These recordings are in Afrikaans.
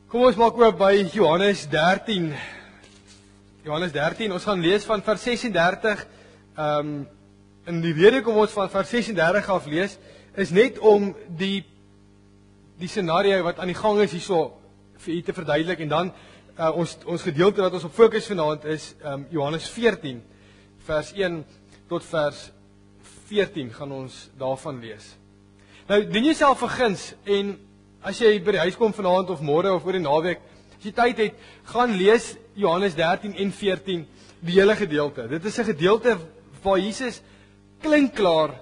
Kom ons maak oop by Johannes 13. Johannes 13, ons gaan lees van vers 36. In die rede kom ons van vers 36 af lees, is net om die scenario wat aan die gang is hierso vir u te verduidelik, en dan ons gedeelte wat ons op fokus vanaand is Johannes 14, vers 1 tot vers 14 gaan ons daarvan lees. Nou, doen jouself 'n guns, en as jy by die huis kom vanaand of môre of oor die naweek, as jy tyd het, gaan lees Johannes 13 en 14, die hele gedeelte. Dit is 'n gedeelte waar Jesus klinkklaar,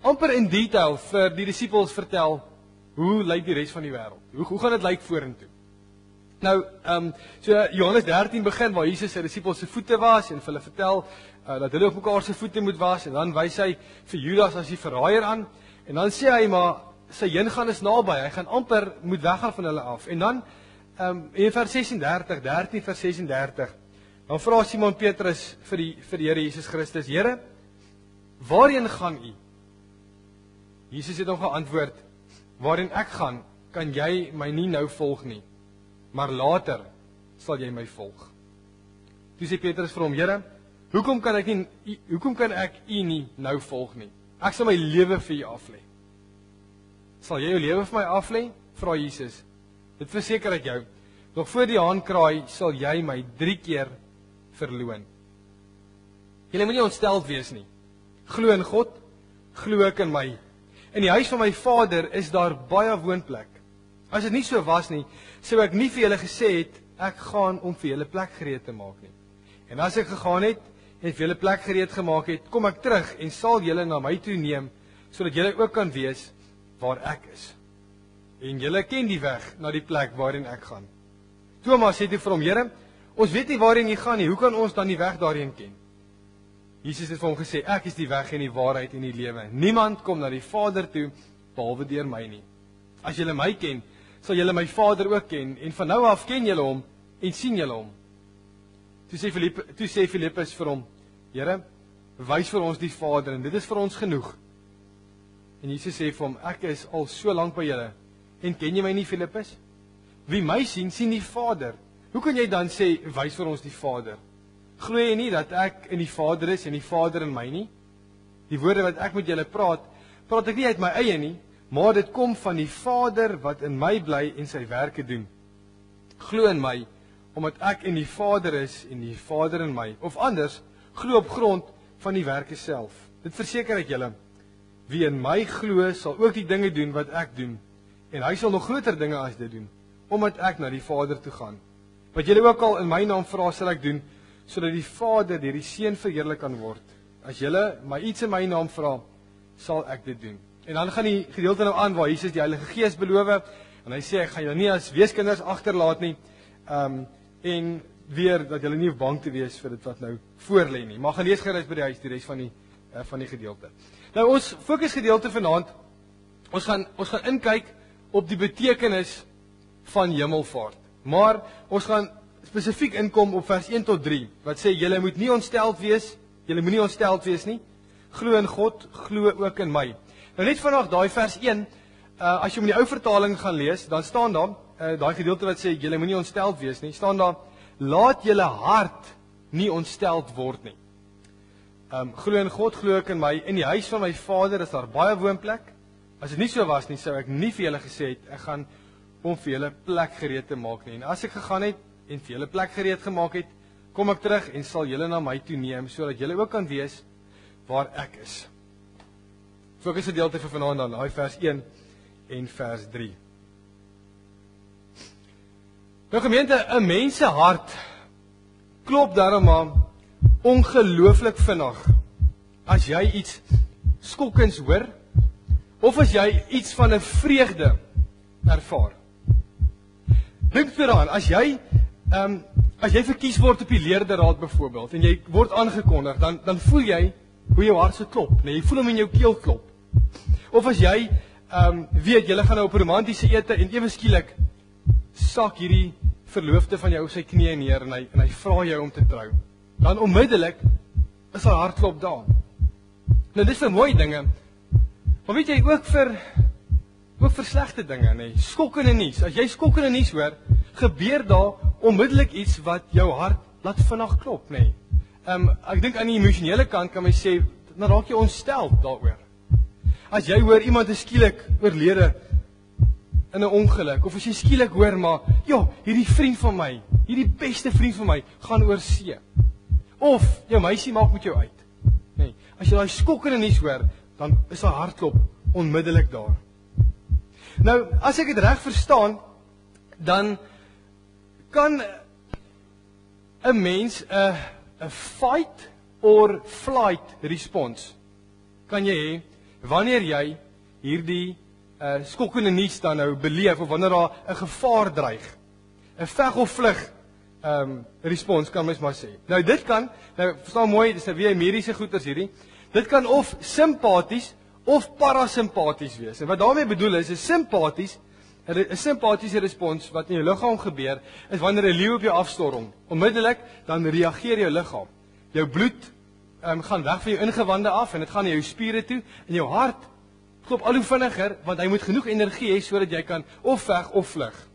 amper in detail vir die disippels vertel, hoe lyk die res van die wêreld? Hoe gaan dit lyk vorentoe? Nou, so Johannes 13 begin waar Jesus sy disippels se voete was en vir hulle vertel dat hulle op mekaar se voete moet was, en dan wys hy vir Judas as die verraaier aan, en dan sê hy maar sy heengaan is naby, hy gaan amper moet weggaan van hulle af. En dan in vers 36, 13 vers 36, dan vra Simon Petrus vir die Here Jesus Christus: Here, waarheen gaan U? Jesus het hom geantwoord: Waarheen ek gaan, kan jy my nie nou volg nie, maar later sal jy my volg. Toe sê Petrus vir hom: Here, hoekom kan ek U nie nou volg nie? Ek sal my lewe vir U aflê. Sal jy jou lewe vir my aflê? Vra Jesus. Dit verseker ek jou, nog voor die haan kraai sal jy my 3 keer verloon. Julle moet nie ontsteld wees nie. Glo in God, glo ook in my. In die huis van my Vader is daar baie woonplek. As dit nie so was nie, sou ek nie vir julle gesê het, ek gaan om vir julle plek gereed te maak nie. En as ek gegaan het en vir julle plek gereed gemaak het, kom ek terug en sal julle na my toe neem, sodat julle ook kan weet waar ek is. En julle ken die weg na die plek waarin ek gaan. Thomas sê toe vir hom: Here, ons weet nie waarheen jy gaan nie, hoe kan ons dan die weg daarheen ken? Jesus het vir hom gesê: Ek is die weg en die waarheid en die lewe. Niemand kom na die Vader toe behalwe deur my nie. As julle my ken, sal julle my Vader ook ken, en van nou af ken julle hom en sien julle hom. Toe sê Filippus vir hom: Here, wys vir ons die Vader en dit is vir ons genoeg. En Jesus sê vir hom: Ek is al so lank by julle, en ken jy my nie, Filippus? Wie my sien, sien die Vader. Hoe kan jy dan sê, wys vir ons die Vader? Glo jy nie dat ek in die Vader is en die Vader in my nie? Die woorde wat ek met julle praat ek nie uit my eie nie, maar dit kom van die Vader wat in my bly en sy werke doen. Glo in my, omdat ek in die Vader is en die Vader in my. Of anders, glo op grond van die werke self. Dit verseker ek julle, wie in my glo, sal ook die dinge doen wat ek doen. En hy sal nog groter dinge as dit doen, omdat ek na die Vader toe gaan. Wat julle ook al in my naam vra, sal ek doen, sodat die Vader deur die Seun verheerlik kan word. As julle my iets in my naam vra, sal ek dit doen. En dan gaan die gedeelte nou aan waar Jesus die Heilige Gees beloof, en hy sê, ek gaan julle nie as weeskinders agterlaat nie, en weer dat julle nie bang te wees vir dit wat nou voorlê nie. Maar gaan lees gerus by die huis die res van die gedeelte. Nou ons fokusgedeelte vanaand, ons gaan inkyk op die betekenis van hemelvaart. Maar ons gaan spesifiek inkom op vers 1 tot 3, wat sê, julle moet nie ontsteld wees, julle moenie ontsteld wees nie, glo in God, glo ook in my. Nou net vanaf daai vers 1, as jy met die ou vertaling gaan lees, dan staan daar, daai gedeelte wat sê, julle moenie ontsteld wees nie, staan daar, laat julle hart nie ontsteld word nie. Glo in God, glo ook in my, in die huis van my Vader is daar baie woonplek. As dit nie so was nie, sou ek nie vir julle gesê het, ek gaan om vir julle plek gereed te maak nie. En as ek gegaan het en vir julle plek gereed gemaak het, kom ek terug en sal julle na my toe neem, sodat julle ook kan weet waar ek is. Fokus gedeelte vir vanaand dan, daai vers 1 en vers 3. Nou gemeente, 'n mens se hart klop daarom maar ongelooflik vinnig as jy iets skokkends hoor, of as jy iets van 'n vreugde ervaar. Dink daaraan, as jy verkies word op die leerderaad byvoorbeeld, en jy word aangekondig, dan voel jy hoe jou hart se klop, nee, jy voel hom in jou keel klop. Of as jy weet, jy gaan nou op romantiese ete, en ewe skielik sak hierdie verloofde van jou op sy knieë neer, en hy vra jou om te trou, dan onmiddellik is haar hartklop daar. Nou dis vir mooi dinge, maar weet jy, ook vir slegte dinge, nee, skokkende nuus. As jy skokkende nuus hoor, gebeur daar onmiddellik iets wat jou hart laat vinnig klop, nê. Ek dink aan die emosionele kant kan my sê, dan raak jy ontstel daaroor. As jy hoor iemand is skielik oorlede in 'n ongeluk, of as jy skielik hoor maar, ja, hierdie vriend van my, hierdie beste vriend van my, gaan oor see. Of jou meisie maak met jou uit. Nee, as jy daai skokkende nuus hoor, dan is haar hartklop onmiddellik daar. Nou, as ek dit reg verstaan, dan kan 'n mens 'n fight or flight response kan jy hê wanneer jy hierdie skokkende nuus dan nou beleef, of wanneer daar 'n gevaar dreig. 'n veg of vlug respons kan mens maar sê. Nou dit kan, nou verstaan mooi, dis nou weer mediese goeters hierdie. Dit kan of simpaties of parasimpaties wees. En wat daarmee bedoel is simpaties, 'n simpatiese respons wat in jou liggaam gebeur, is wanneer 'n leeu op jou afstorm. Onmiddellik dan reageer jou liggaam. Jou bloed gaan weg van jou ingewande af en dit gaan na jou spiere toe en jou hart klop al hoe vinniger want hy moet genoeg energie hê sodat jy kan of veg of vlug.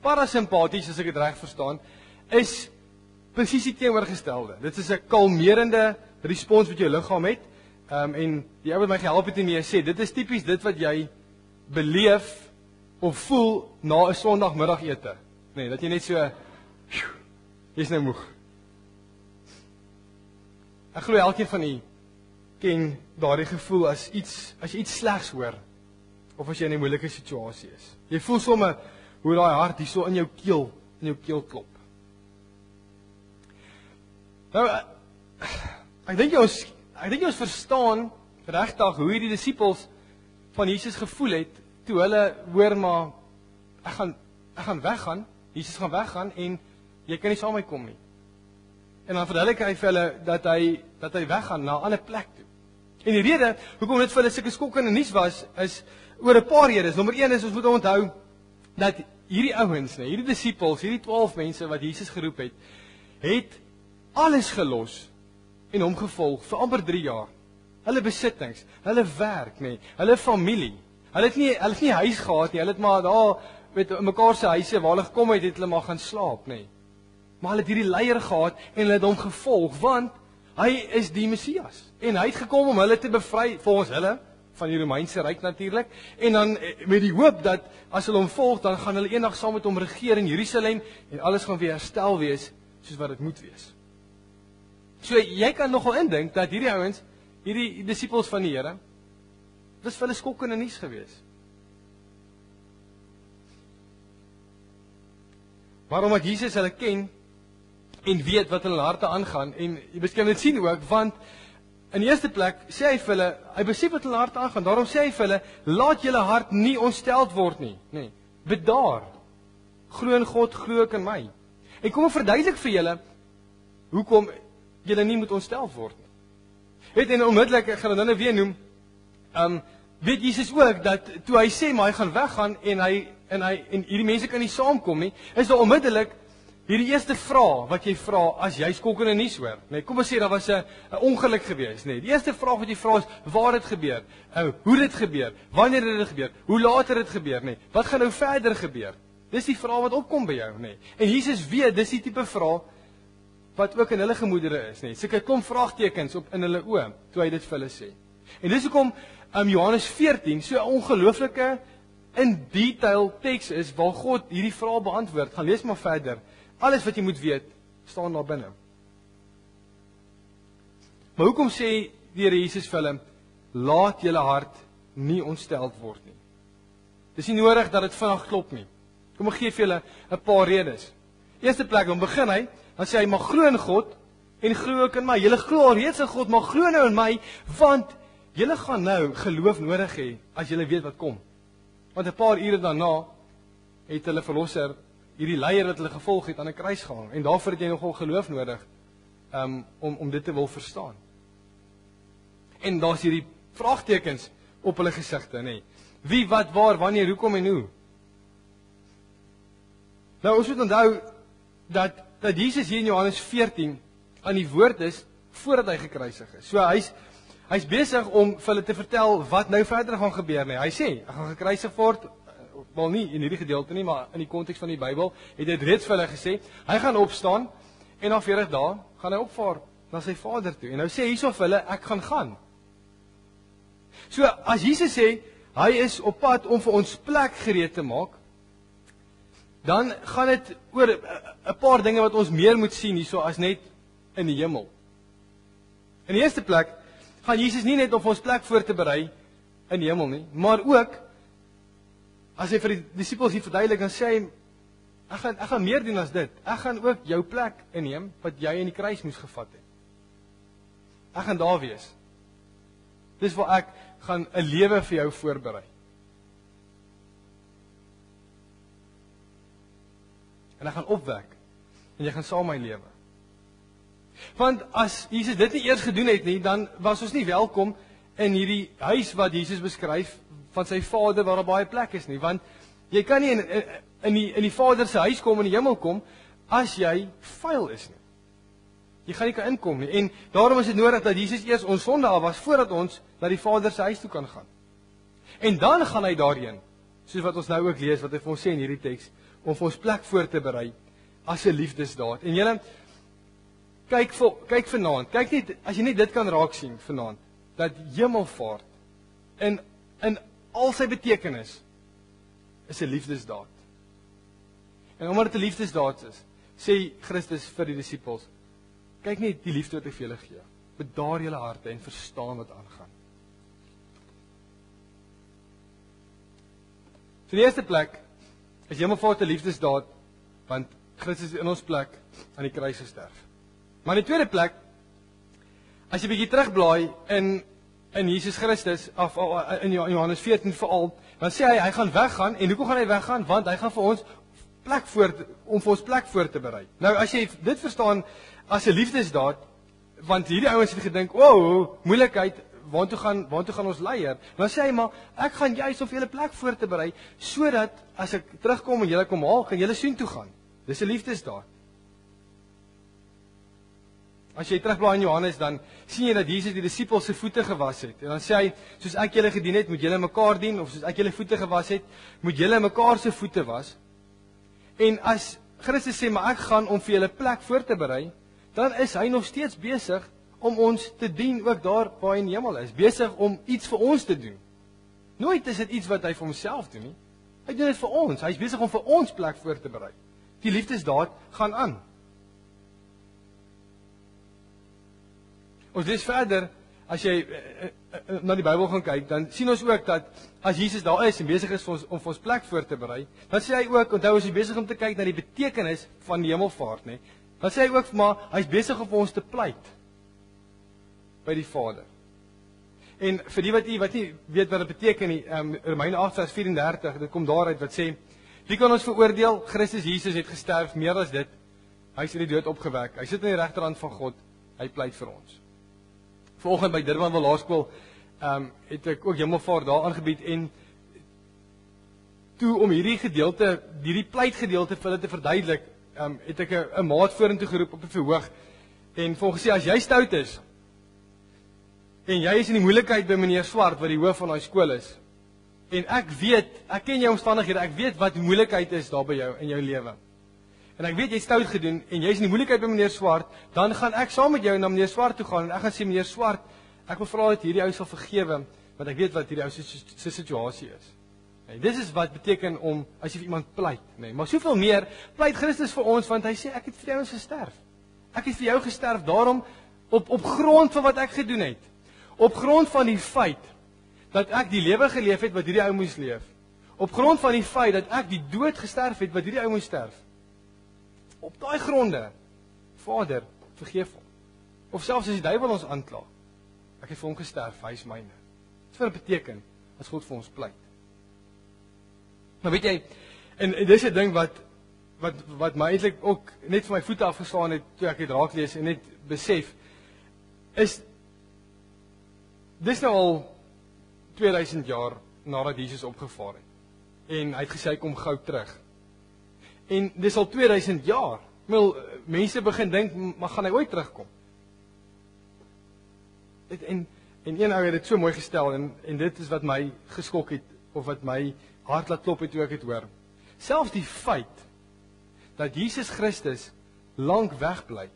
Parasimpaties, as ek dit reg verstaan, is presies die teenoorgestelde. Dit is 'n kalmerende respons wat jou liggaam het. En die ou wat my gehelp het hiermee sê, dit is tipies dit wat jy beleef of voel na 'n Sondagmiddagete. Nee, dat jy net so jy's nou moeg. Ek glo elkeen van u ken daardie gevoel as jy iets slegs hoor of as jy in 'n moeilike situasie is. Jy voel sommer hoe daai hart hierso in jou keel klop. Nou ek dink ons verstaan regtig hoe hierdie disippels van Jesus gevoel het toe hulle hoor maar ek gaan weggaan, Jesus gaan weggaan en jy kan nie saam met my kom nie. En dan verduidelik hy vir hulle dat hy weggaan na 'n ander plek toe. En die rede hoekom dit vir hulle sulke skokkende nuus was is oor 'n paar redes. Nommer 1 is ons moet onthou dat hierdie ouens, hierdie disippels, hierdie 12 mense wat Jesus geroep het alles gelos en hom gevolg vir amper 3 jaar. Hulle besittings, hulle werk, hulle familie. Hulle het nie huis gehad nie. Hulle het maar daar met mekaar se huise waar hulle gekom het hulle maar gaan slaap, Maar hulle het hierdie leier gehad en hulle het hom gevolg want hy is die Messias. En hy het gekom om hulle te bevry volgens hulle van die Romeinse ryk natuurlik. En dan met die hoop dat as hulle hom volg, dan gaan hulle eendag saam met hom regeer in Jerusalem en alles gaan weer herstel wees soos wat dit moet wees. So jy kan nogal indink dat hierdie ouens, hierdie disippels van die Here, dis vir hulle skokkende nuus gewees. Maar omdat Jesus hulle ken en weet wat in hulle harte aangaan en jy beskryf dit sien ook want in die eerste plek sê hy vir hulle, hy besef wat in hulle harte aangaan. Daarom sê hy vir hulle, laat julle hart nie ontsteld word nie, Bedaar. Glo in God, glo ook in my. En kom ek verduidelik vir julle hoekom julle nie moet ontsteld word nie. En onmiddellik, ek gaan dit nou weer noem, weet Jesus ook dat toe hy sê maar hy gaan weggaan en hierdie mense kan nie saamkom nie, is daar onmiddellik hierdie eerste vraag wat jy vra as jy skokkende nuus hoor. Kom ons sê daar was 'n ongeluk gewees, Die eerste vraag wat jy vra is waar dit gebeur, hoe dit gebeur, wanneer dit gebeur, hoe laat dit gebeur, Wat gaan nou verder gebeur? Dis die vraag wat opkom by jou, En Jesus weet dis die tipe vraag wat ook in hulle gemoedere is, Sulke klomp vraagtekens op in hulle oë toe hy dit vir hulle sê. En dis hoekom Johannes 14 so 'n ongelooflike in detail teks is waar God hierdie vraag beantwoord. Gaan lees maar verder. Alles wat jy moet weet, staan daar binne. Maar hoekom sê die Here Jesus vir hulle, laat julle hart nie ontsteld word nie? Dis nie nodig dat dit vinnig klop nie. Kom ek gee vir julle 'n paar redes. Eerste plek, dan begin hy, dan sê hy, maar glo in God en glo ook in my. Julle glo reeds in God, maar glo nou in my, want julle gaan nou geloof nodig hê as julle weet wat kom. Want 'n paar ure daarna het hulle verlosser, hierdie leier wat hulle gevolg het, aan 'n kruis gehang. En daarvoor het jy nogal geloof nodig om dit te wil verstaan. En daar's hierdie vraagtekens op hulle gesigte, Wie, wat, waar, wanneer, hoekom en hoe? Nou ons moet onthou dat Jesus hier in Johannes 14 aan die woord is voordat hy gekruisig is. So hy's besig om vir hulle te vertel wat nou verder gaan gebeur, Hy sê, hy gaan gekruisig word, wel nie in hierdie gedeelte nie, maar in die konteks van die Bybel, het hy reeds vir hulle gesê, hy gaan opstaan, en na 40 dae gaan hy opvaar na sy Vader toe. En nou sê hierso vir hulle, ek gaan. So, as Jesus sê, hy is op pad om vir ons plek gereed te maak, dan gaan dit oor 'n paar dinge wat ons meer moet sien hierso as net in die hemel. In die eerste plek gaan Jesus nie net om ons plek voor te berei in die hemel nie, maar ook as hy vir die disippels hier verduidelik, dan sê hy, ek gaan meer doen as dit. Ek gaan ook jou plek inneem wat jy in die kruis moes gevat het. Ek gaan daar wees. Dis waar ek gaan 'n lewe vir jou voorberei. En ek gaan opwek en jy gaan saam my lewe. Want as Jesus dit nie eers gedoen het nie, dan was ons nie welkom in hierdie huis wat Jesus beskryf van sy Vader waar daar baie plek is nie, want jy kan nie in die Vader se huis kom, in die hemel kom, as jy vuil is nie. Jy gaan nie kan inkom nie, en daarom is dit nodig dat Jesus eers ons sonde af was, voordat ons na die Vader se huis toe kan gaan. En dan gaan hy daarheen, soos wat ons nou ook lees, wat hy vir ons sê in hierdie teks, om vir ons plek voor te berei, as 'n liefdesdaad. En julle, kyk vanaand, kyk net, as jy net dit kan raak sien vanaand, dat hemelvaart, in al sy betekenis, is 'n liefdesdaad. En omdat dit 'n liefdesdaad is, sê Christus vir die disippels, kyk net die liefde wat ek vir julle gee. Bedaar julle harte en verstaan wat aangaan. So die eerste plek is hemelvaart 'n liefdesdaad, want Christus is in ons plek aan die kruis gesterf. Maar in die tweede plek, as jy bietjie terugblaai in Jesus Christus, in Johannes 14 veral, dan sê hy gaan weggaan, en hoekom gaan hy weggaan? Want hy gaan vir ons om vir ons plek voor te berei. Nou as jy dit verstaan as 'n liefdesdaad, want hierdie ouens het gedink, moeilikheid, waartoe gaan ons leier? Dan sê hy maar, ek gaan juist om vir julle plek voor te berei, sodat as ek terugkom en julle kom haal, kan julle soontoe gaan. Dis 'n liefdesdaad. As jy terugblaai in Johannes, dan sien jy dat Jesus die disippels se voete gewas het. En dan sê hy, soos ek julle gedien het, moet julle mekaar dien, of soos ek julle voete gewas het, moet julle mekaar se voete was. En as Christus sê, maar ek gaan om vir julle plek voor te berei, dan is hy nog steeds besig om ons te dien, ook daar waar hy in die hemel is. Besig om iets vir ons te doen. Nooit is dit iets wat hy vir homself doen nie. Hy doen dit vir ons. Hy is besig om vir ons plek voor te berei. Die liefdesdaad gaan aan. Ons lees verder, as jy na die Bybel gaan kyk, dan sien ons ook dat as Jesus daar is en besig is om vir ons plek voor te berei, dan sê hy ook, onthou as hy besig om te kyk na die betekenis van die hemelvaart, nee, dan sê hy ook, maar hy is besig om vir ons te pleit by die Vader. En vir die wat nie weet wat dit beteken nie, Romeine 8:34, dit kom daaruit wat sê, wie kan ons veroordeel? Christus Jesus het gesterf, meer as dit, hy is uit die dood opgewek, hy sit aan die regterhand van God, hy pleit vir ons. Vanoggend by Durbanville Laerskool het ek ook hemelvaart daar aangebied, en toe om hierdie pleitgedeelte vir hulle te verduidelik, het ek 'n maat vorentoe geroep op 'n verhoog, en vir hom gesê, as jy stout is, en jy is in die moeilikheid by meneer Swart, wat die hoof van daai skool is, en ek ken jou omstandighede, ek weet wat die moeilikheid is daar by jou, in jou lewe, en ek weet jy het stout gedoen, en jy is in die moeilikheid by meneer Swart, dan gaan ek saam met jou na meneer Swart toe gaan, en ek gaan sê, meneer Swart, ek wil vra dat hierdie ou sal vergewe, want ek weet wat hierdie ou se situasie is. Nee, dis is wat beteken om, as jy vir iemand pleit, nee, maar soveel meer, pleit Christus vir ons, want hy sê, ek het vir jou gesterf. Ek het vir jou gesterf, daarom, op grond van wat ek gedoen het, op grond van die feit, dat ek die lewe geleef het, wat hierdie ou moes leef, op grond van die feit, dat ek die dood gesterf het, wat hierdie ou moes sterf, op daai gronde, Vader, vergeef hom. Of selfs as die duiwel ons aankla, ek het vir hom gesterf, hy is myne. Dit wat dit beteken, as God vir ons pleit. Nou weet jy, en dis 'n ding wat my eintlik ook net vir my voete afgeslaan het, toe ek dit raak lees en net besef, is, dis nou al 2000 jaar nadat Jesus opgevaar het. En hy het gesê, hy kom gou terug. En dis al 2000 jaar. Mense begin dink, maar gaan hy ooit terugkom? En een ou het dit so mooi gestel, en dit is wat my geskok het, of wat my hart laat klop het toe ek dit hoor. Selfs die feit dat Jesus Christus lank wegbly,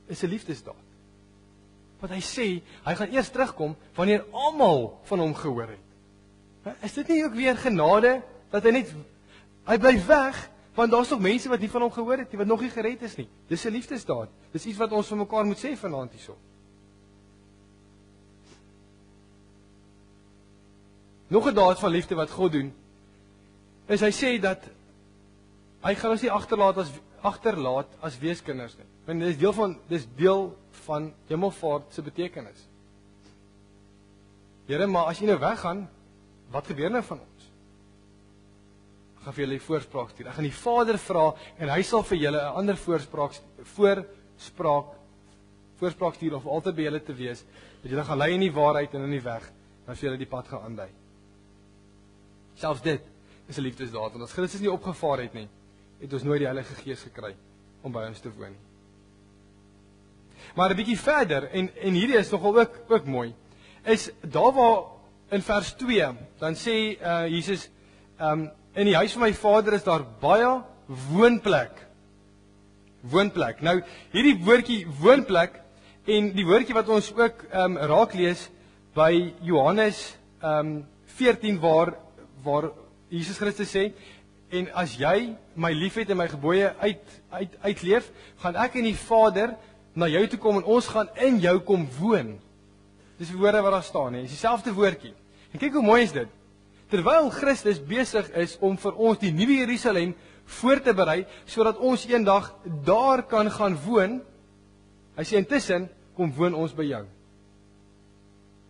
is 'n liefdesdaad. Want hy sê, hy gaan eers terugkom wanneer almal van hom gehoor het. Is dit nie ook weer genade dat hy bly weg, want daar's nog mense wat nie van hom gehoor het nie, wat nog nie gered is nie. Dis 'n liefdesdaad. Dis iets wat ons vir mekaar moet sê vanaand hierso. Nog 'n daad van liefde wat God doen, is hy sê dat hy gaan ons nie agterlaat as weeskinders nie. Want dis deel van hemelvaart se betekenis. Here, maar as jy nou weggaan, wat gebeur nou van ons? Ek gaan vir julle die voorspraak stuur. Ek gaan die Vader vra en hy sal vir julle 'n ander voorspraak stuur om vir altyd by julle te wees, dat julle gaan lei in die waarheid en in die weg, dan vir julle die pad gaan aandui. Selfs dit is 'n liefdesdaad, want as Christus nie opgevaar het nie, het ons nooit die Heilige Gees gekry om by ons te woon. Maar 'n bietjie verder, en hierdie is nogal ook mooi, is daar waar in vers 2, dan sê Jesus, in die huis van my Vader is daar baie woonplek. Woonplek. Nou, hierdie woordjie woonplek, en die woordjie wat ons ook raak lees by Johannes 14, waar Jesus Christus sê, en as jy my liefhet en my gebooie uitleef, gaan ek en die Vader na jou toe kom en ons gaan in jou kom woon. Dis die woorde wat daar staan, dis dieselfde woordjie. En kyk hoe mooi is dit. Terwyl Christus besig is om vir ons die nuwe Jerusalem voor te berei, sodat ons eendag daar kan gaan woon, hy sê intussen, kom woon ons by jou.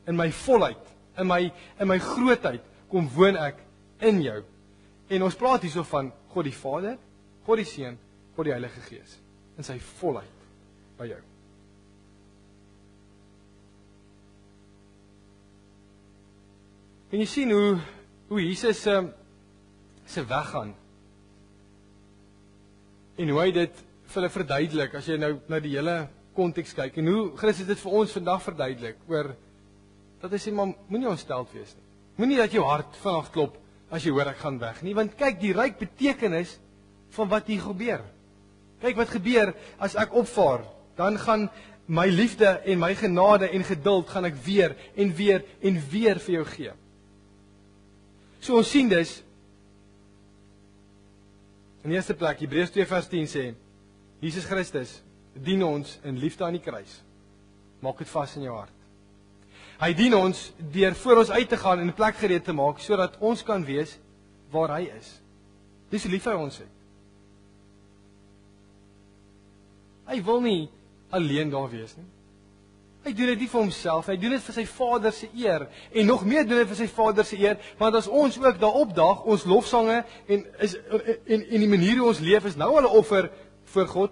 In my volheid, in my grootheid, kom woon ek in jou. En ons praat hierso van God die Vader, God die Seun, God die Heilige Gees, in sy volheid by jou. En jy sien hoe Jesus se weggaan, en hoe hy dit vir hulle verduidelik, as jy nou na die hele konteks kyk, en hoe Christus dit vir ons vandag verduidelik, oor, dat hy sê, maar moenie ontsteld wees nie. Moenie dat jou hart vanaf klop, as jy hoor ek gaan weg nie, want kyk die ryk betekenis van wat hier gebeur. Kyk wat gebeur as ek opvaar, dan gaan my liefde en my genade en geduld gaan ek weer en weer en weer vir jou gee. So ons sien dus, in die eerste plek, Hebreërs 2 vers 10 sê, Jesus Christus dien ons in liefde aan die kruis. Maak dit vas in jou hart. Hy dien ons deur voor ons uit te gaan en 'n plek gereed te maak, sodat ons kan wees waar hy is. Dis hoe lief hy ons het. Hy wil nie alleen daar wees nie. Hy doen dit nie vir homself, hy doen dit vir sy Vader se eer, en nog meer doen dit vir sy Vader se eer, want as ons ook daar opdaag, ons lofsange en die manier hoe ons leef is nou al 'n offer vir God,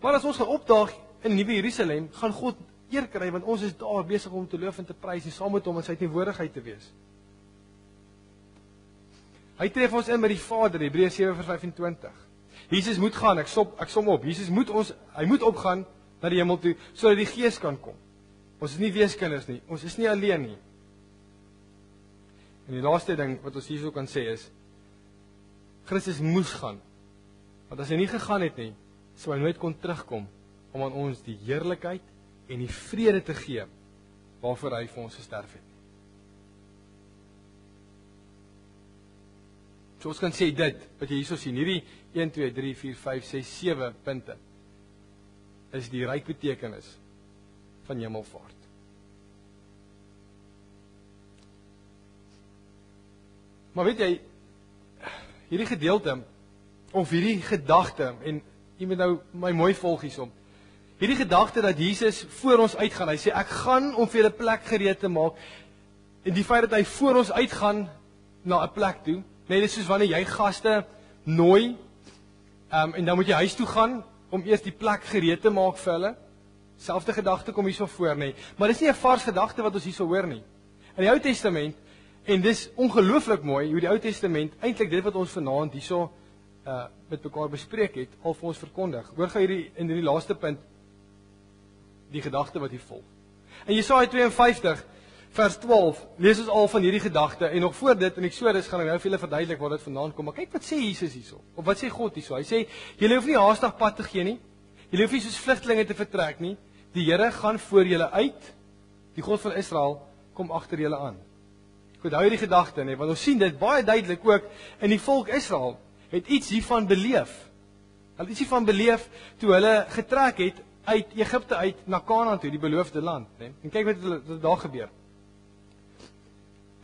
maar as ons gaan opdaag in die Nuwe Jerusalem, gaan God eer kry, want ons is daar besig om te loof en te prys en saam met hom in sy teenwoordigheid te wees. Hy tref ons in by die Vader, Hebreërs 7 vers 25. Jesus moet gaan, ek som op. Jesus hy moet opgaan na die hemel toe, sodat die Gees kan kom. Ons is nie weeskinders nie, ons is nie alleen nie. En die laaste ding wat ons hierso kan sê is, Christus moes gaan. Want as hy nie gegaan het nie, sou hy nooit kon terugkom om aan ons die heerlikheid en die vrede te gee waarvoor hy vir ons gesterf het. So ons kan sê dit, wat jy hierso sien, hierdie 1, 2, 3, 4, 5, 6, 7 punte, is die ryk betekenis van hemelvaart. Maar weet jy, hierdie gedeelte, of hierdie gedagte, en jy moet nou my mooi volg hiersom, hierdie gedagte dat Jesus voor ons uitgaan, hy sê, ek gaan om vir julle plek gereed te maak, en die feit dat hy voor ons uitgaan na 'n plek toe, net is soos wanneer jy gaste nooi, en dan moet jy huis toe gaan, om eers die plek gereed te maak vir hulle. Selfde gedagte kom hierso voor, nie. Maar dis nie 'n vars gedagte wat ons hierso hoor nie. In die Ou Testament, en dis ongelooflik mooi, hoe die Ou Testament, eintlik dit wat ons vanaand hierso met mekaar bespreek het, al vir ons verkondig. Hoor gou hierdie, in die laaste punt, die gedagte wat hier volg. In Jesaja 52, vers 12, lees ons al van hierdie gedagte, en nog voor dit, in Eksodus gaan ek nou vir julle verduidelik waar dit vandaan kom, maar kyk wat sê Jesus hierso, of wat sê God hierso, hy sê, julle hoef nie haastig pad te gee nie, julle hoef nie soos vlugtelinge te vertrek nie, die Here gaan voor julle uit, die God van Israel, kom agter julle aan. Goed, hou hierdie gedagte, nee, want ons sien dit baie duidelik ook, in die volk Israel, het iets hiervan beleef, hulle het iets hiervan beleef, toe hulle getrek het, uit Egipte uit, na Kanaan toe, die beloofde land, nee, en kyk wat daar gebeur.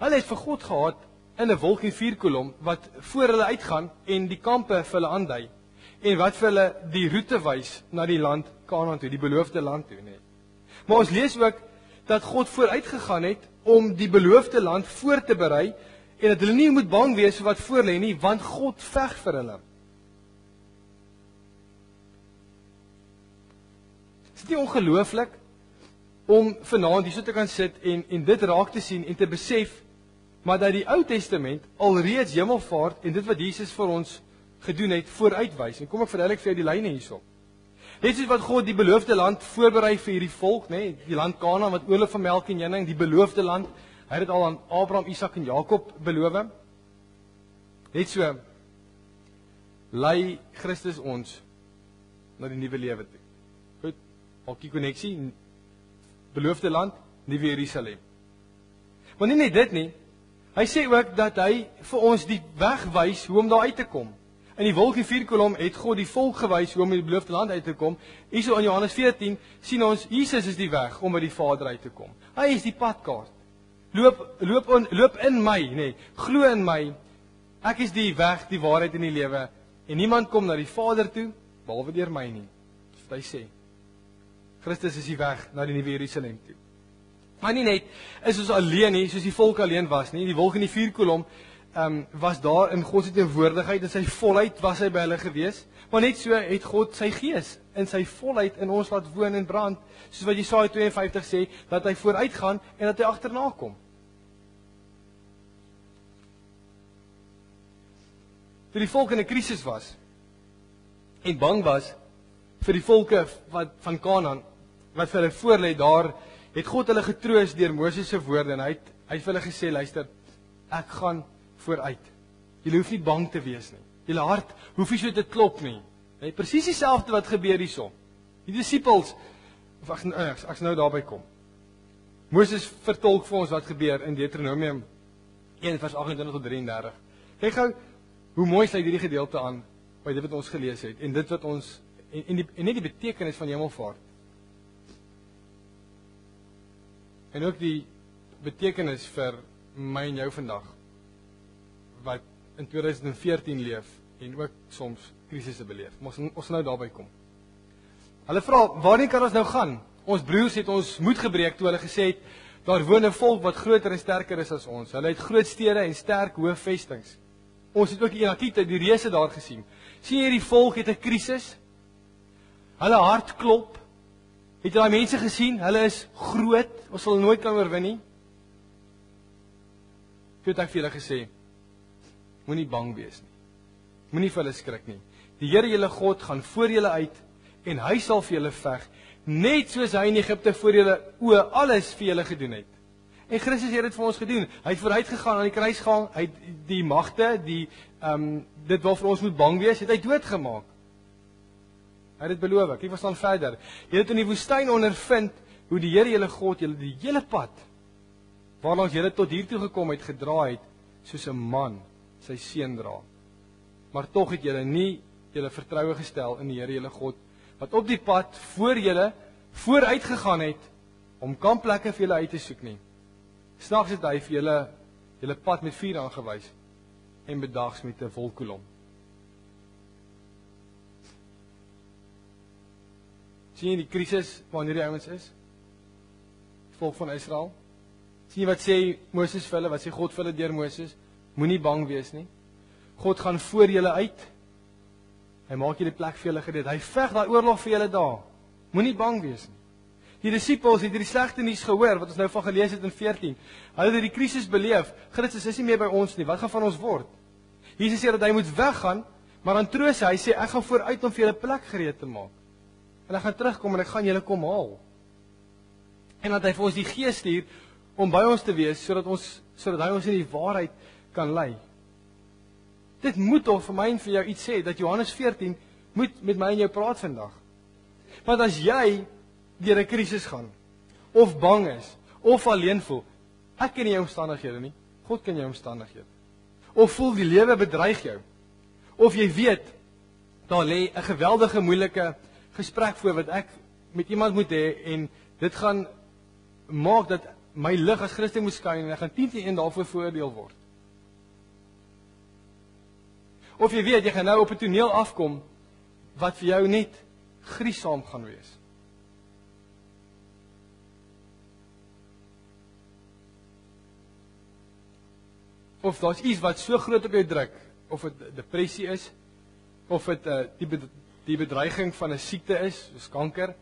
Hulle het vir God gehad in 'n wolk en vuurkolom wat voor hulle uitgaan en die kampe vir hulle aandui en wat vir hulle die roete wys na die land Kanaan toe, die beloofde land toe, nee. Maar ons lees ook dat God vooruit gegaan het om die beloofde land voor te berei en dat hulle nie moet bang wees vir wat voor lê nie, want God veg vir hulle. Is dit nie ongelooflik om vanaand hierso te kan sit en dit raak te sien en te besef maar dat die Ou Testament alreeds hemelvaart en dit wat Jesus vir ons gedoen het vooruitwys. En kom ek verduidelik vir jou die lyne hierso. Net soos wat God die beloofde land voorberei vir hierdie volk, nê, die land Kanaan wat oorloop van melk en honing, die beloofde land, hy het dit al aan Abraham, Isak en Jakob beloof. Net so lei Christus ons na die nuwe lewe toe. Goed, maak die koneksie, beloofde land, nuwe Jerusalem. Maar nie net dit nie, hy sê ook dat hy vir ons die weg wys hoe om daar uit te kom. In die wolk en vuurkolom het God die volk gewys hoe om in die beloofde land uit te kom. Hierso in Johannes 14 sien ons Jesus is die weg om by die Vader uit te kom. Hy is die padkaart. Loop in my, nee, glo in my. Ek is die weg, die waarheid en die lewe en niemand kom na die Vader toe behalwe deur my nie. Dis wat hy sê. Christus is die weg na die nuwe Jerusalem toe. Maar nie net is ons alleen nie, soos die volk alleen was nie. Die wolk en die vuurkolom was daar in God se teenwoordigheid, in sy volheid was hy by hulle gewees. Maar net so het God sy gees in sy volheid in ons laat woon en brand, soos wat Jesaja 52 sê, dat hy vooruit gaan en dat hy agterna kom. Toe die volk in 'n krisis was en bang was vir die volke van Kanaan wat vir hulle voorlê daar, het God hulle getroos deur Moses se woorde en hy het vir hulle gesê, luister, ek gaan vooruit. Julle hoef nie bang te wees nie. Julle hart hoef nie so te klop nie. Presies dieselfde wat gebeur hierso. Die disippels, ek nou daarby kom. Moses vertolk vir ons wat gebeur in Deuteronomium 1 vers 28 tot 33. Kyk gou hoe mooi sluit hierdie gedeelte aan by dit wat ons gelees het en dit wat ons en net die betekenis van hemelvaart. En ook die betekenis vir my en jou vandag wat in 2014 leef en ook soms krisisse beleef. Ons nou daarby kom. Hulle vra, waarheen kan ons nou gaan? Ons broers het ons moed gebreek toe hulle gesê het, daar woon 'n volk wat groter en sterker is as ons. Hulle het groot stede en sterk hoë vestings. Ons het ook die Enakite, die reuse daar gesien. Sien jy die volk het 'n krisis? Hulle hart klop. Het jy daai mense gesien? Hulle is groot. Ons sal nooit kan oorwin nie. Toe het ek vir julle gesê, moenie bang wees nie. Moenie vir hulle skrik nie. Die Here julle God gaan voor julle uit en hy sal vir julle veg, net soos hy in Egipte voor julle oë alles vir julle gedoen het. En Christus het dit vir ons gedoen. Hy het vooruit gegaan aan die kruis gegaan, hy het die magte, dit waarvoor ons moet bang wees, het hy doodgemaak. Hy het dit beloof. Kyk wat staan verder. Jy het in die woestyn ondervind hoe die Here julle God julle die hele pad waarlangs julle tot hier toe gekom het gedra het soos 'n man sy seun dra. Maar tog het julle nie julle vertroue gestel in die Here julle God wat op die pad voor julle vooruit gegaan het om kampplekke vir julle uit te soek nie. Snags het hy vir julle pad met vuur aangewys en bedags met 'n wolkkolom. Sien jy die krisis wanneer die ouens is? Volk van Israel. Sien jy wat sê Moses vir hulle, wat sê God vir hulle deur Moses? Moenie bang wees nie. God gaan voor julle uit. Hy maak julle plek vir julle gereed. Hy veg daai oorlog vir julle daar. Moenie bang wees nie. Die disippels het hierdie slegte nuus gehoor wat ons nou van gelees het in 14. Hulle het die krisis beleef. Christus is nie meer by ons nie. Wat gaan van ons word? Jesus sê dat hy moet weggaan, maar dan troos hy sê ek gaan vooruit om vir julle plek gereed te maak. En ek gaan terugkom en ek gaan julle kom haal. En dat hy vir ons die Gees stuur om by ons te wees, sodat hy ons in die waarheid kan lei. Dit moet toch vir my en vir jou iets sê, dat Johannes 14 moet met my en jou praat vandag. Want as jy deur 'n krisis gaan, of bang is, of alleen voel, ek ken nie jou omstandighede nie, God ken jou omstandighede. Of voel die lewe bedreig jou, of jy weet, daar lê 'n geweldige moeilike gesprek voor wat ek met iemand moet hê, en dit gaan maak dat my lig as Christen moet skyn, en ek gaan 10-1 daarvoor veroordeel word. Of jy weet, jy gaan nou op 'n toneel afkom, wat vir jou net griesaam gaan wees. Of daar's iets wat so groot op jou druk, of dit depressie is, of dit die bedreiging van 'n siekte is, soos kanker,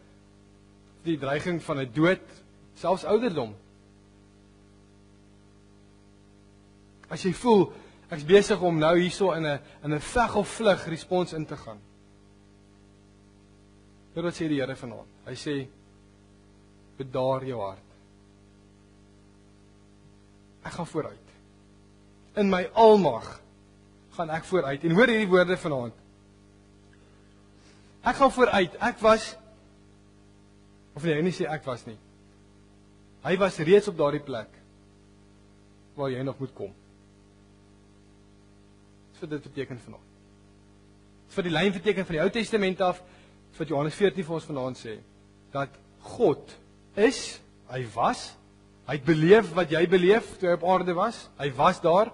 die dreiging van 'n dood, selfs ouderdom. As jy voel, ek is besig om nou hierso in 'n veg of vlug respons in te gaan. Dit wat sê die Here vanaand. Hy sê, bedaar jou hart. Ek gaan vooruit. In my almag gaan ek vooruit. En hoor hierdie woorde vanaand. Ek gaan vooruit. Ek was, of nee, hy nie sê ek was nie. Hy was reeds op daardie plek waar jy nog moet kom. So dit beteken vanaand. Vir die lyn beteken van die Ou Testament af, wat Johannes 14 vir ons vanaand sê, dat God is, hy was, hy het beleef wat jy beleef toe hy op aarde was, hy was daar,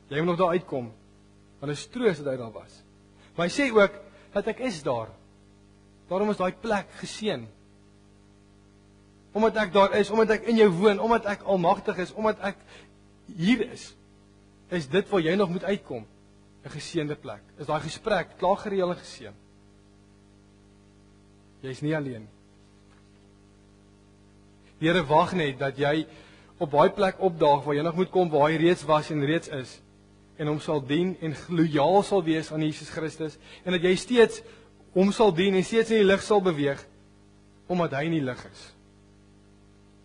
jy moet nog daar uitkom, want is troos dat hy daar was. Maar hy sê ook, dat ek is daar, daarom is daai plek geseën, omdat ek daar is, omdat ek in jou woon, omdat ek almagtig is, omdat ek hier is dit waar jy nog moet uitkom, 'n geseënde plek, is daai gesprek, klaar gereël en geseën. Jy is nie alleen. Die Here wag net dat jy op daai plek opdaag waar jy nog moet kom, waar hy reeds was en reeds is, en hom sal dien en lojaal sal wees aan Jesus Christus, en dat jy steeds hom sal dien en steeds in die lig sal beweeg, omdat hy in die lig is.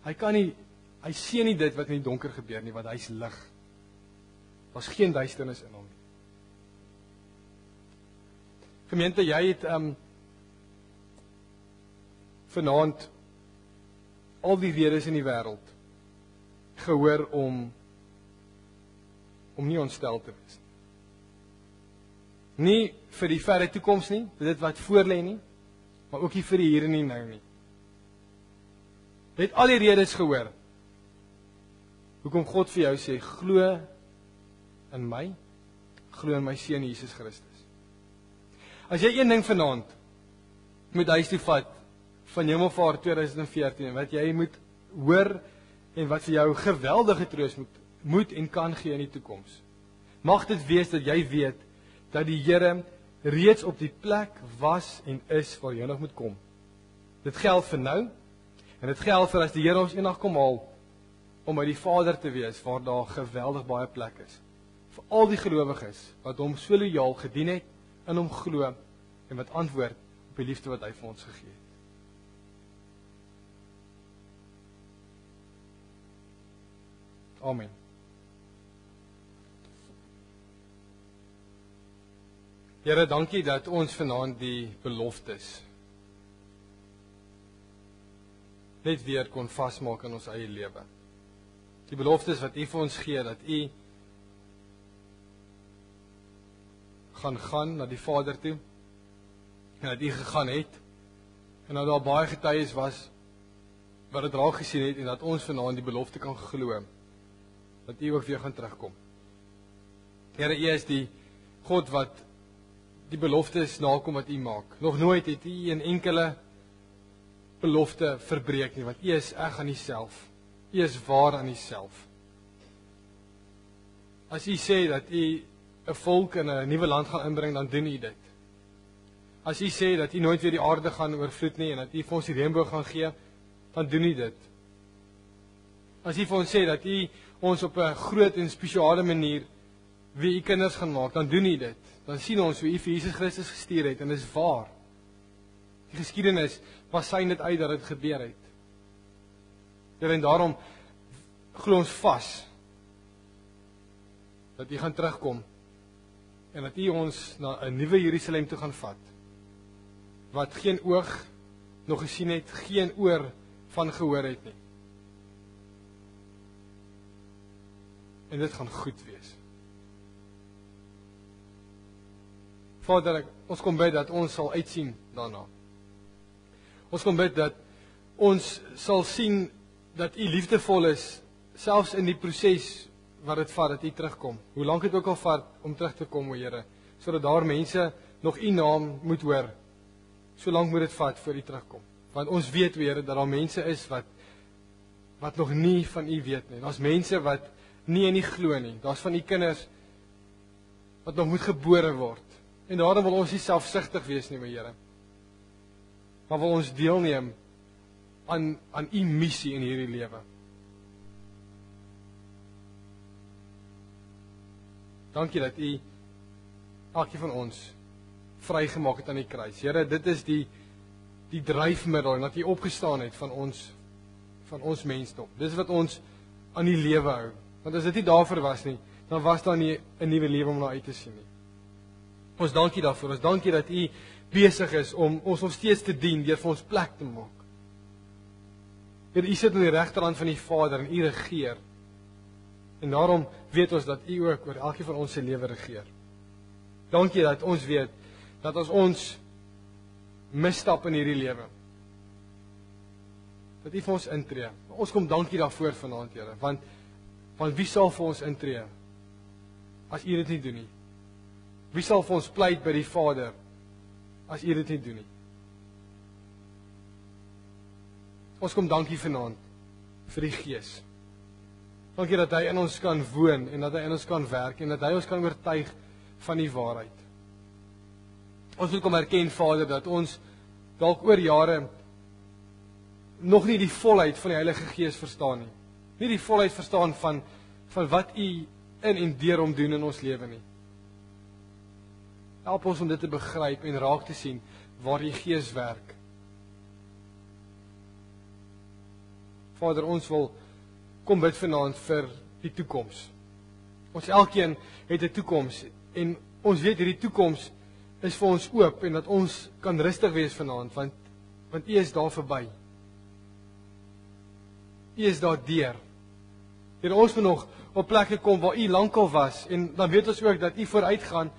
Hy sien nie dit wat in die donker gebeur nie, want hy is lig. Daar's geen duisternis in hom nie. Gemeente, jy het vanaand al die redes in die wêreld gehoor om nie ontstel te wees. Nie vir die verre toekoms nie, vir dit wat voor lê nie, maar ook nie vir die hier en die nou nie. Jy het al die redes gehoor. Hoekom God vir jou sê, glo in my, glo in my seun Jesus Christus. As jy een ding vanaand moet huis toe vat van Hemelvaart 2014, wat jy moet hoor en wat vir jou geweldige troos moet en kan gee in die toekoms. Mag dit wees dat jy weet dat die Here reeds op die plek was en is waar jy nog moet kom. Dit geld vir nou en dit geld vir as die Here ons eendag kom haal om by die Vader te wees waar daar geweldig baie plek is. Vir al die gelowiges wat hom so lojaal gedien het, in hom glo en wat antwoord op die liefde wat hy vir ons gegee het. Amen. Here, dankie dat ons vanaand die beloftes net weer kon vasmaak in ons eie lewe. Die beloftes wat U vir ons gee, dat U gaan na die Vader toe, en dat U gegaan het, en dat daar baie getuies was, wat het raak gesien het, en dat ons vanaand die belofte kan glo, dat U ook weer gaan terugkom. Here, U is die God wat die beloftes nakom wat U maak. Nog nooit het U 'n enkele belofte verbreek nie, want U is eg aan Uself. U is waar aan Uself. As U sê dat U 'n volk in 'n nuwe land gaan inbring, dan doen U dit. As U sê dat U nooit weer die aarde gaan oorvloed nie en dat U vir ons die reënboog gaan gee, dan doen U dit. As U vir ons sê dat U ons op 'n groot en spesiale manier wie U kinders gaan maak, dan doen U dit. Dan sien ons hoe U vir Jesus Christus gestuur het en dit is waar. Die geskiedenis was sy dit uit dat dit gebeur het. En daarom glo ons vas dat U gaan terugkom en dat U ons na 'n nuwe Jerusalem toe gaan vat, wat geen oog nog gesien het, geen oor van gehoor het nie. En dit gaan goed wees. Vader, ons kom bid dat ons sal uitsien daarna. Ons kom bid dat ons sal sien dat U liefdevol is, selfs in die proses wat dit vat dat U terugkom. Hoe lank dit ook al vat om terug te kom, o Here, sodat daar mense nog U naam moet hoor. So lank moet dit vat voor U terugkom. Want ons weet, o Here, dat daar mense is wat nog nie van U weet nie. Daar's mense wat nie in U glo nie. Daar's van U kinders wat nog moet gebore word. En daarom wil ons nie selfsugtig wees nie, o Here. Maar wil ons deelneem aan U missie in hierdie lewe. Dankie dat U elkeen van ons vrygemaak het aan die kruis. Here, dit is die dryfmiddel en dat U opgestaan het van ons mensdom. Dis wat ons aan die lewe hou. Want as dit nie daarvoor was nie, dan was daar nie 'n nuwe lewe om na uit te sien nie. Ons dankie daarvoor. Ons dankie dat U besig is om ons nog steeds te dien deur vir ons plek te maak. Here, U sit aan die regterhand van die Vader en U regeer. En daarom weet ons dat U ook oor elkeen van ons se lewe regeer. Dankie dat ons weet dat as ons misstap in hierdie lewe, dat U vir ons intree. Ons kom dankie daarvoor vanaand, Here, want wie sal vir ons intree as U dit nie doen nie? Wie sal vir ons pleit by die Vader as U dit nie doen nie? Ons kom dankie vanaand vir die Gees. Dankie dat Hy in ons kan woon en dat Hy in ons kan werk en dat Hy ons kan oortuig van die waarheid. Ons wil kom erken, Vader, dat ons dalk oor jare nog nie die volheid van die Heilige Gees verstaan nie. Nie die volheid verstaan van wat U in en deur hom doen in ons lewe nie. Help ons om dit te begryp en raak te sien waar U Gees werk. Vader, ons wil kom bid vanaand vir die toekoms. Ons elkeen het 'n toekoms en ons weet hierdie toekoms is vir ons oop en dat ons kan rustig wees vanaand want U is daar verby. U is daar deur. Here, ons moet nog op plekke kom waar U lankal was en dan weet ons ook dat U vooruit gaan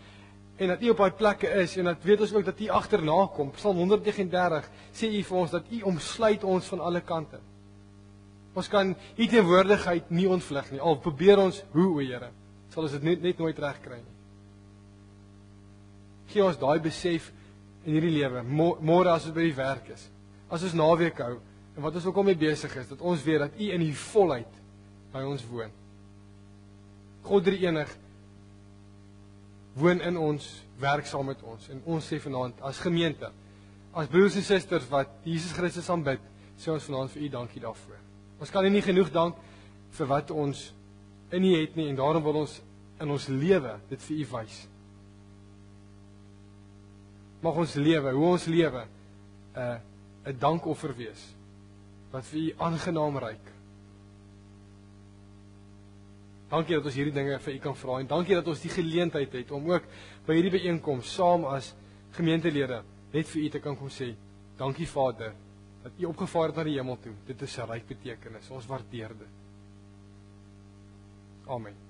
en dat U op daai plekke is en dat weet ons ook dat U agterna kom. Psalm 139 sê U vir ons dat U omsluit ons van alle kante. Ons kan U teenwoordigheid nie ontvlug nie. Al probeer ons hoe, o Here, sal ons dit net nooit regkry nie. Gee ons daai besef in hierdie lewe, môre as ons by die werk is, as ons naweek hou en wat ons ook al mee besig is, dat ons weet dat U in die volheid by ons woon. God Drie-enig woon in ons, werk saam met ons en ons sê vanaand as gemeente, as broers en susters wat Jesus Christus aanbid, sê ons vanaand vir U dankie daarvoor. Ons kan U nie genoeg dank vir wat ons in U het nie en daarom wil ons in ons lewe dit vir U wys. Mag ons lewe, hoe ons lewe, 'n dankoffer wees wat vir U aangenaam ruik. Dankie dat ons hierdie dinge vir U kan vra en dankie dat ons die geleentheid het om ook by hierdie byeenkoms saam as gemeentelede net vir U te kan kom sê, dankie Vader, dat U opgevaar het na die hemel toe. Dit is 'n ryk betekenis. Ons waardeer dit. Amen.